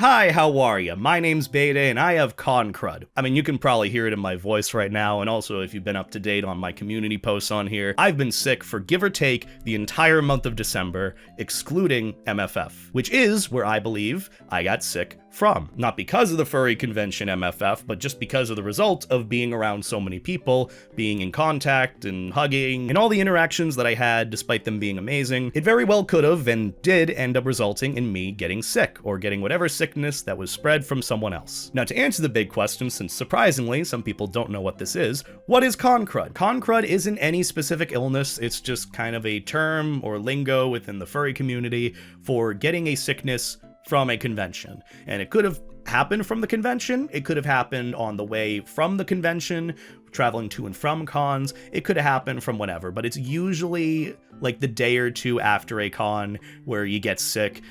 Hi, how are ya? My name's Beta, and I have Crud. I mean, you can probably hear it in my voice right now, and also if you've been up to date on my community posts on here, I've been sick for give or take the entire month of December, excluding MFF, which is where I believe I got sick from. Not because of the furry convention MFF, but just because of the result of being around so many people, being in contact and hugging, and all the interactions that I had despite them being amazing. It very well could have and did end up resulting in me getting sick, or getting whatever sickness that was spread from someone else. Now, to answer the big question, since surprisingly some people don't know what this is, what is Crud? Crud isn't any specific illness, it's just kind of a term or lingo within the furry community for getting a sickness from a convention. And it could have happened from the convention, it could have happened on the way from the convention, traveling to and from cons, it could have happened from whenever, but it's usually like the day or two after a con where you get sick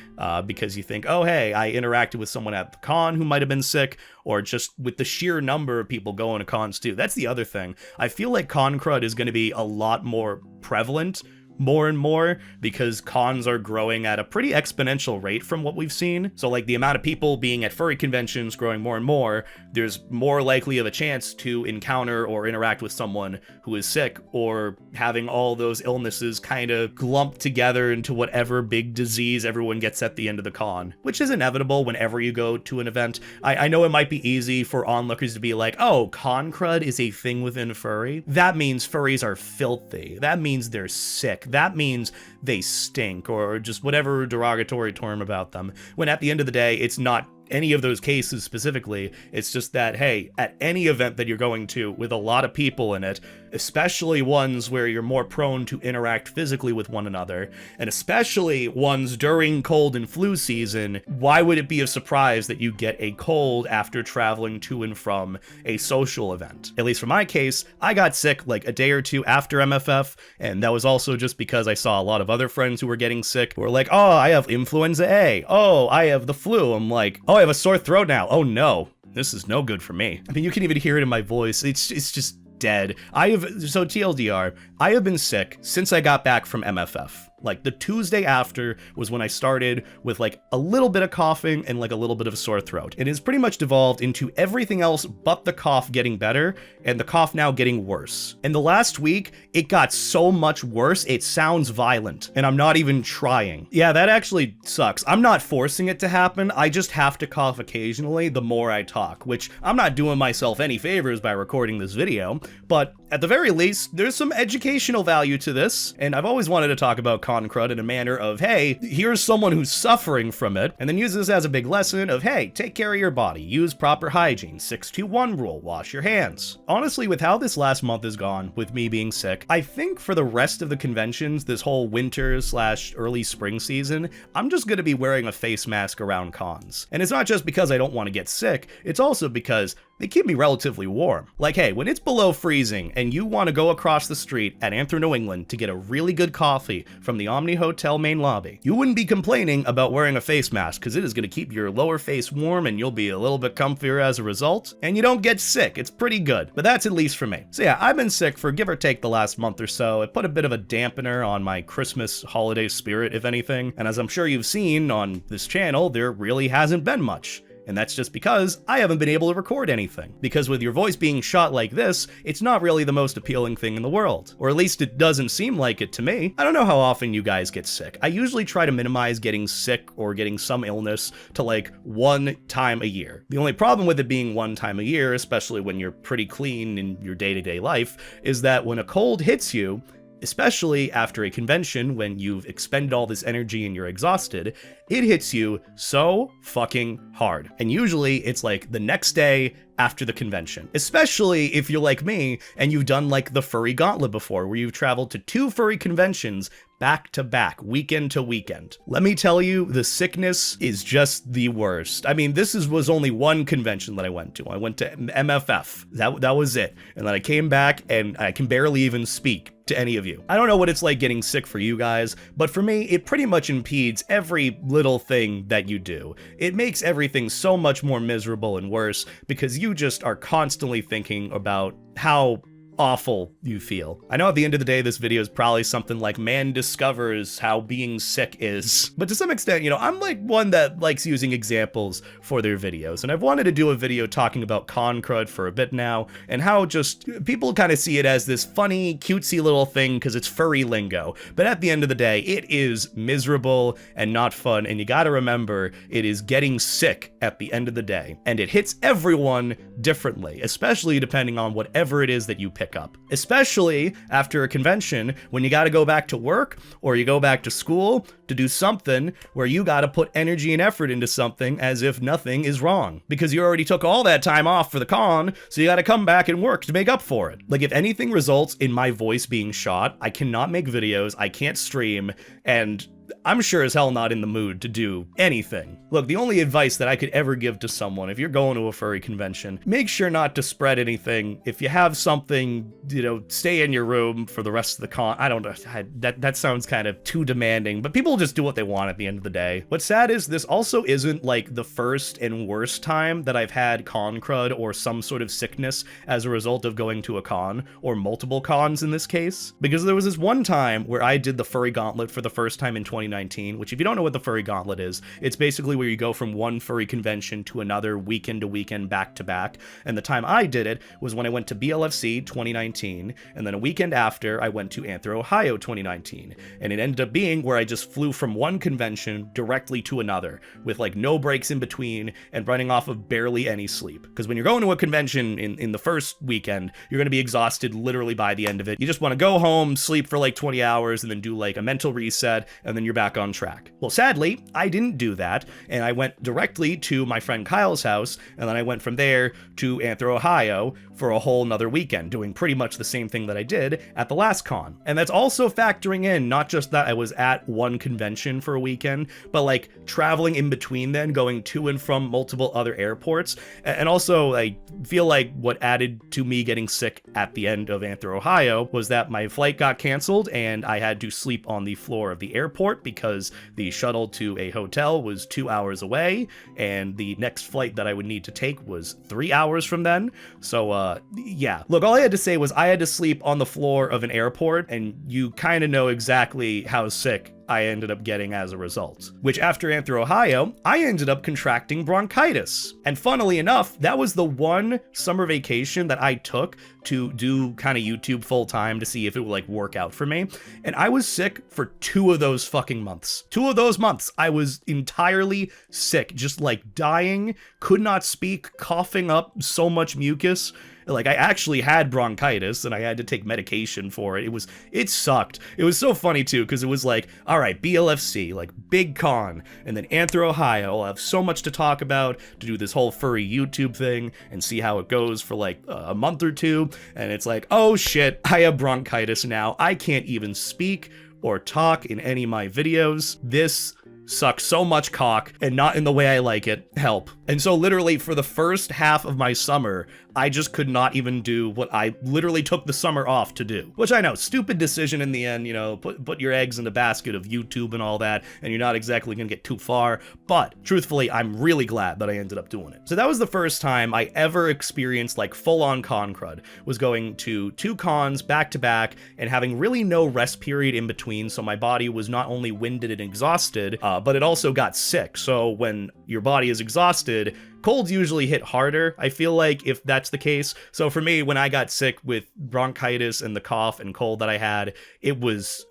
because you think, oh hey, I interacted with someone at the con who might have been sick, or just with the sheer number of people going to cons too. That's the other thing. I feel like con crud is going to be a lot more prevalent more and more because cons are growing at a pretty exponential rate from what we've seen. So like the amount of people being at furry conventions growing more and more, there's more likely of a chance to encounter or interact with someone who is sick, or having all those illnesses kind of lumped together into whatever big disease everyone gets at the end of the con, which is inevitable whenever you go to an event. I know it might be easy for onlookers to be like, oh, con crud is a thing within furry. That means furries are filthy. That means they're sick. That means they stink, or just whatever derogatory term about them. When at the end of the day, it's not any of those cases specifically, it's just that, hey, at any event that you're going to with a lot of people in it, especially ones where you're more prone to interact physically with one another, and especially ones during cold and flu season, why would it be a surprise that you get a cold after traveling to and from a social event? At least for my case, I got sick like a day or two after MFF, and that was also just because I saw a lot of other friends who were getting sick, who were like, oh, I have influenza A, oh, I have the flu. I'm like, oh, I have a sore throat now. Oh no, this is no good for me. I mean, you can even hear it in my voice. It's just dead. So TLDR, I have been sick since I got back from MFF. Like the Tuesday after was when I started with like a little bit of coughing and like a little bit of a sore throat. It has pretty much devolved into everything else but the cough getting better and the cough now getting worse. And the last week, it got so much worse, it sounds violent, and I'm not even trying. Yeah, that actually sucks. I'm not forcing it to happen. I just have to cough occasionally the more I talk, which I'm not doing myself any favors by recording this video, but at the very least, there's some educational value to this, and I've always wanted to talk about con crud in a manner of, hey, here's someone who's suffering from it, and then use this as a big lesson of, hey, take care of your body, use proper hygiene, 6-2-1 rule, wash your hands. Honestly, with how this last month has gone, with me being sick, I think for the rest of the conventions, this whole winter/early spring season, I'm just gonna be wearing a face mask around cons. And it's not just because I don't want to get sick, it's also because they keep me relatively warm. Like, hey, when it's below freezing and you want to go across the street at Anthro, New England to get a really good coffee from the Omni Hotel main lobby, you wouldn't be complaining about wearing a face mask because it is going to keep your lower face warm and you'll be a little bit comfier as a result, and you don't get sick. It's pretty good, but that's at least for me. So yeah, I've been sick for give or take the last month or so. It put a bit of a dampener on my Christmas holiday spirit, if anything, and as I'm sure you've seen on this channel, there really hasn't been much. And that's just because I haven't been able to record anything. Because with your voice being shot like this, it's not really the most appealing thing in the world. Or at least it doesn't seem like it to me. I don't know how often you guys get sick. I usually try to minimize getting sick or getting some illness to like one time a year. The only problem with it being one time a year, especially when you're pretty clean in your day-to-day life, is that when a cold hits you, especially after a convention when you've expended all this energy and you're exhausted, it hits you so fucking hard. And usually it's like the next day after the convention, especially if you're like me and you've done like the furry gauntlet before, where you've traveled to 2 furry conventions back to back, weekend to weekend. Let me tell you, the sickness is just the worst. I mean, this was only one convention that I went to. I went to MFF. That was it. And then I came back and I can barely even speak to any of you. I don't know what it's like getting sick for you guys, but for me, it pretty much impedes every little thing that you do. It makes everything so much more miserable and worse because you just are constantly thinking about how awful you feel. I know at the end of the day, this video is probably something like man discovers how being sick is, but to some extent, you know, I'm like one that likes using examples for their videos, and I've wanted to do a video talking about con crud for a bit now, and how just people kind of see it as this funny, cutesy little thing because it's furry lingo, but at the end of the day, it is miserable and not fun, and you gotta remember, it is getting sick at the end of the day, and it hits everyone differently, especially depending on whatever it is that you pick up. Especially after a convention, when you gotta go back to work, or you go back to school to do something where you gotta put energy and effort into something as if nothing is wrong. Because you already took all that time off for the con, so you gotta come back and work to make up for it. Like, if anything results in my voice being shot, I cannot make videos, I can't stream, and I'm sure as hell not in the mood to do anything. Look, the only advice that I could ever give to someone, if you're going to a furry convention, make sure not to spread anything. If you have something, you know, stay in your room for the rest of the con. I don't know, that sounds kind of too demanding, but people just do what they want at the end of the day. What's sad is this also isn't like the first and worst time that I've had con crud or some sort of sickness as a result of going to a con, or multiple cons in this case, because there was this one time where I did the furry gauntlet for the first time in 2019, which, if you don't know what the furry gauntlet is, it's basically where you go from one furry convention to another weekend to weekend, back to back. And the time I did it was when I went to BLFC 2019, and then a weekend after I went to Anthro, Ohio 2019. And it ended up being where I just flew from one convention directly to another, with like no breaks in between and running off of barely any sleep. Because when you're going to a convention in the first weekend, you're going to be exhausted literally by the end of it. You just want to go home, sleep for like 20 hours, and then do like a mental reset, and then you're back on track. Well, sadly, I didn't do that, and I went directly to my friend Kyle's house, and then I went from there to Anthro, Ohio for a whole nother weekend, doing pretty much the same thing that I did at the last con. And that's also factoring in not just that I was at one convention for a weekend, but like traveling in between then, going to and from multiple other airports. And also, I feel like what added to me getting sick at the end of Anthro, Ohio was that my flight got canceled and I had to sleep on the floor of the airport because the shuttle to a hotel was 2 hours away, and the next flight that I would need to take was 3 hours from then. So, yeah. Look, all I had to say was I had to sleep on the floor of an airport, and you kind of know exactly how sick I ended up getting as a result. Which, after Anthro, Ohio, I ended up contracting bronchitis. And funnily enough, that was the one summer vacation that I took to do kind of YouTube full time to see if it would like work out for me. And I was sick for 2 of those fucking months. 2 of those months, I was entirely sick, just like dying, could not speak, coughing up so much mucus. Like, I actually had bronchitis and I had to take medication for it. It sucked. It was so funny too, because it was like, all right, BLFC, like big con, and then Anthro, Ohio, I'll have so much to talk about, to do this whole furry YouTube thing and see how it goes for like a month or two. And it's like, oh shit, I have bronchitis now. I can't even speak or talk in any of my videos. This sucks so much cock, and not in the way I like it. Help. And so literally for the first half of my summer, I just could not even do what I literally took the summer off to do. Which I know, stupid decision in the end, you know, put your eggs in the basket of YouTube and all that, and you're not exactly gonna get too far, but truthfully, I'm really glad that I ended up doing it. So that was the first time I ever experienced like full-on con crud, was going to 2 cons back to back and having really no rest period in between, so my body was not only winded and exhausted, but it also got sick. So when your body is exhausted, colds usually hit harder, I feel like, if that's the case. So for me, when I got sick with bronchitis and the cough and cold that I had, it was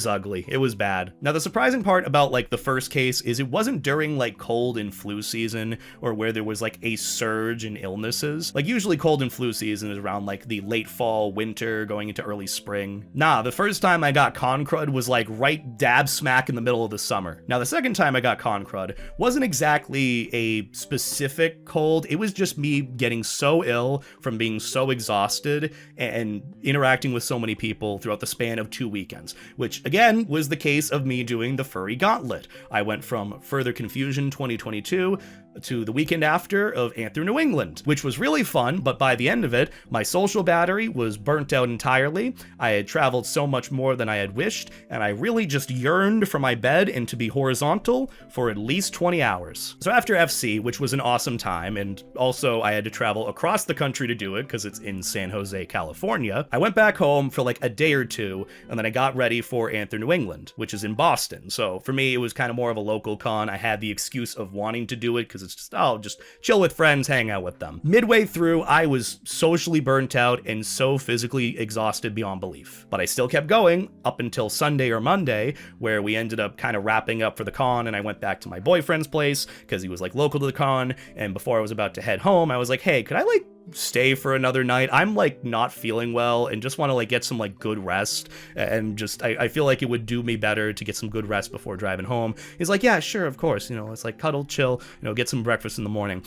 ugly. It was bad. Now, the surprising part about like the first case is it wasn't during like cold and flu season, or where there was like a surge in illnesses. Like, usually cold and flu season is around like the late fall, winter, going into early spring. Nah, the first time I got con crud was like right dab smack in the middle of the summer. Now, the second time I got con crud wasn't exactly a specific cold. It was just me getting so ill from being so exhausted and interacting with so many people throughout the span of 2 weekends, which again was the case of me doing the furry gauntlet. I went from Further Confusion 2022 to the weekend after of Anther New England, which was really fun, but by the end of it, my social battery was burnt out entirely. I had traveled so much more than I had wished, and I really just yearned for my bed and to be horizontal for at least 20 hours. So after FC, which was an awesome time, and also I had to travel across the country to do it because it's in San Jose, California, I went back home for like a day or two, and then I got ready for Anther New England, which is in Boston. So for me, it was kind of more of a local con. I had the excuse of wanting to do it because it's just, oh, just chill with friends, hang out with them. Midway through, I was socially burnt out and so physically exhausted beyond belief. But I still kept going up until Sunday or Monday, where we ended up kind of wrapping up for the con, and I went back to my boyfriend's place because he was like local to the con, and before I was about to head home, I was like, hey, could I like stay for another night? I'm like not feeling well and just want to like get some like good rest, and just I feel like it would do me better to get some good rest before driving home. He's like, yeah, sure, of course, you know, let's like cuddle, chill, you know, get some breakfast in the morning.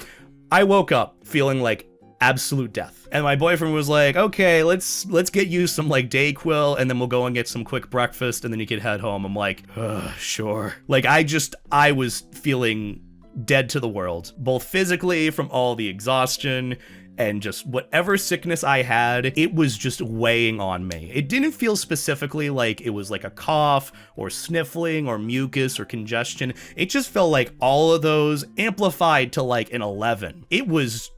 I woke up feeling like absolute death, and my boyfriend was like, okay, let's get you some like Dayquil, and then we'll go and get some quick breakfast, and then you can head home. I'm like, sure. Like I was feeling dead to the world, both physically from all the exhaustion and just whatever sickness I had, it was just weighing on me. It didn't feel specifically like it was like a cough or sniffling or mucus or congestion. It just felt like all of those amplified to like an 11. It was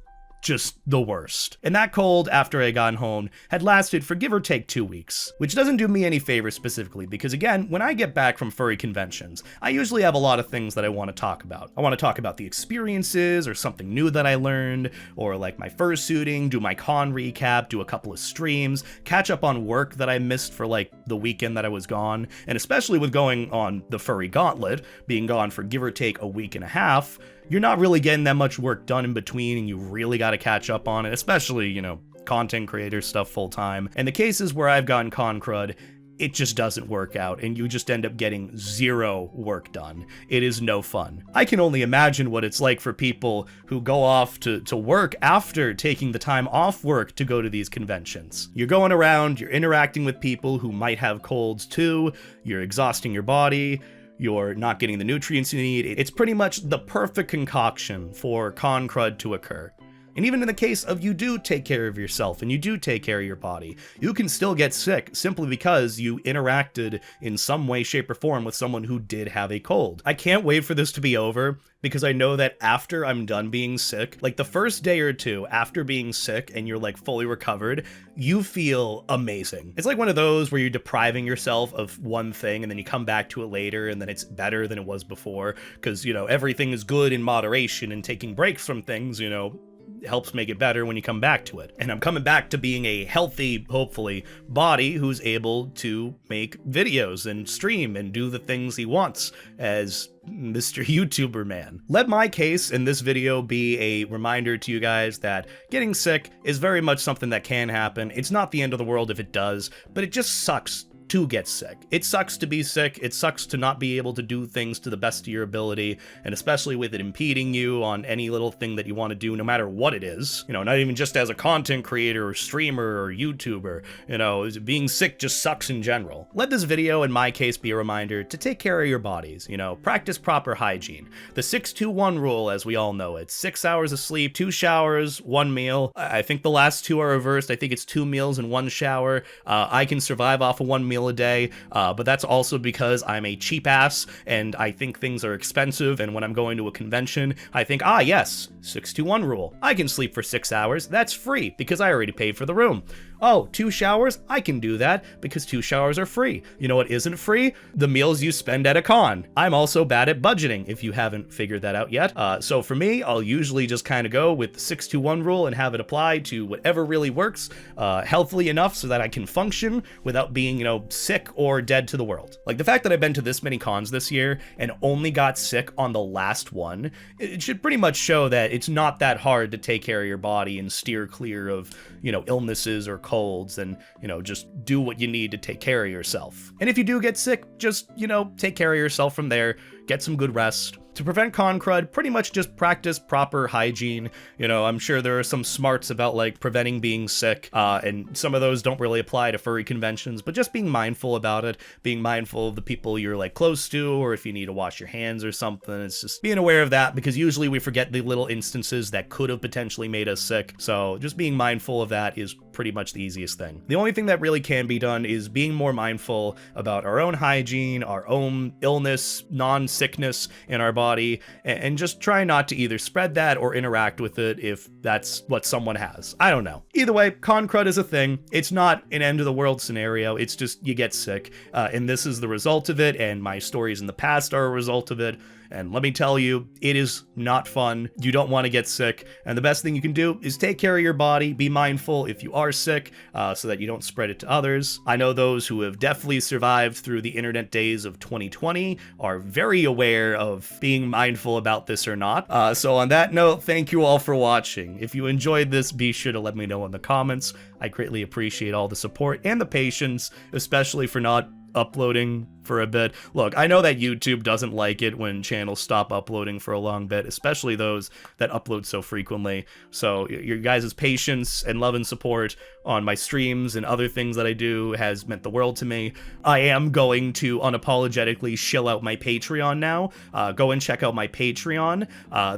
just the worst. And that cold, after I got home, had lasted for give or take 2 weeks, which doesn't do me any favors specifically, because again, when I get back from furry conventions, I usually have a lot of things that I want to talk about. I want to talk about the experiences or something new that I learned, or like my fursuiting, do my con recap, do a couple of streams, catch up on work that I missed for like the weekend that I was gone, and especially with going on the furry gauntlet, being gone for give or take a week and a half, you're not really getting that much work done in between, and you really got to catch up on it, especially, you know, content creator stuff full time. And the cases where I've gotten con crud, it just doesn't work out, and you just end up getting zero work done. It is no fun. I can only imagine what it's like for people who go off to work after taking the time off work to go to these conventions. You're going around, you're interacting with people who might have colds too, you're exhausting your body, you're not getting the nutrients you need. It's pretty much the perfect concoction for con crud to occur. And even in the case of you do take care of yourself and you do take care of your body, you can still get sick simply because you interacted in some way, shape, or form with someone who did have a cold. I can't wait for this to be over, because I know that after I'm done being sick, like the first day or two after being sick and you're like fully recovered, you feel amazing. It's like one of those where you're depriving yourself of one thing and then you come back to it later and then it's better than it was before, because, you know, everything is good in moderation, and taking breaks from things, you know, helps make it better when you come back to it. And I'm coming back to being a healthy, hopefully, body who's able to make videos and stream and do the things he wants as Mr. YouTuber man. Let my case in this video be a reminder to you guys that getting sick is very much something that can happen. It's not the end of the world if it does, but it just sucks to get sick. It sucks to be sick. It sucks to not be able to do things to the best of your ability, and especially with it impeding you on any little thing that you want to do, no matter what it is. You know, not even just as a content creator or streamer or YouTuber. You know, being sick just sucks in general. Let this video, in my case, be a reminder to take care of your bodies. You know, practice proper hygiene. The 6-2-1 rule, as we all know it. 6 hours of sleep, 2 showers, 1 meal. I think the last 2 are reversed. I think it's 2 meals and 1 shower. I can survive off of 1 meal a day, but that's also because I'm a cheap ass and I think things are expensive, and when I'm going to a convention, I think, ah yes, 6-2-1 rule. I can sleep for 6 hours, that's free because I already paid for the room. Oh, 2 showers? I can do that because 2 showers are free. You know what isn't free? The meals you spend at a con. I'm also bad at budgeting, if you haven't figured that out yet. So for me, I'll usually just kind of go with the 6-2-1 rule and have it apply to whatever really works healthily enough so that I can function without being, you know, sick or dead to the world. Like the fact that I've been to this many cons this year and only got sick on the last one, it should pretty much show that it's not that hard to take care of your body and steer clear of, you know, illnesses or colds, and, you know, just do what you need to take care of yourself. And if you do get sick, just, you know, take care of yourself from there, get some good rest, to prevent con crud, pretty much just practice proper hygiene. You know, I'm sure there are some smarts about like preventing being sick, and some of those don't really apply to furry conventions, but just being mindful about it, being mindful of the people you're like close to, or if you need to wash your hands or something. It's just being aware of that, because usually we forget the little instances that could have potentially made us sick. So just being mindful of that is pretty much the easiest thing. The only thing that really can be done is being more mindful about our own hygiene, our own illness, non-sickness in our body, and just try not to either spread that or interact with it if that's what someone has. I don't know. Either way, con crud is a thing. It's not an end of the world scenario. It's just you get sick, and this is the result of it, and my stories in the past are a result of it. And let me tell you, it is not fun. You don't want to get sick. And the best thing you can do is take care of your body. Be mindful if you are sick, so that you don't spread it to others. I know those who have definitely survived through the internet days of 2020 are very aware of being mindful about this or not. So on that note, thank you all for watching. If you enjoyed this, be sure to let me know in the comments. I greatly appreciate all the support and the patience, especially for not uploading for a bit. Look, I know that YouTube doesn't like it when channels stop uploading for a long bit, especially those that upload so frequently. So your guys' patience and love and support on my streams and other things that I do has meant the world to me. I am going to unapologetically shill out my Patreon now. Go and check out my Patreon.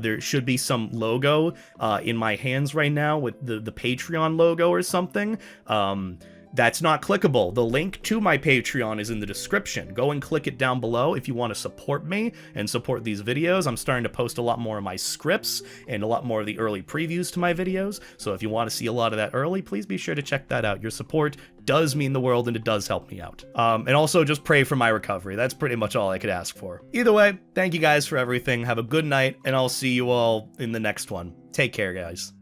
There should be some logo in my hands right now with the Patreon logo or something. That's not clickable. The link to my Patreon is in the description. Go and click it down below if you want to support me and support these videos. I'm starting to post a lot more of my scripts and a lot more of the early previews to my videos. So if you want to see a lot of that early, please be sure to check that out. Your support does mean the world, and it does help me out. And also just pray for my recovery. That's pretty much all I could ask for. Either way, thank you guys for everything. Have a good night, and I'll see you all in the next one. Take care, guys.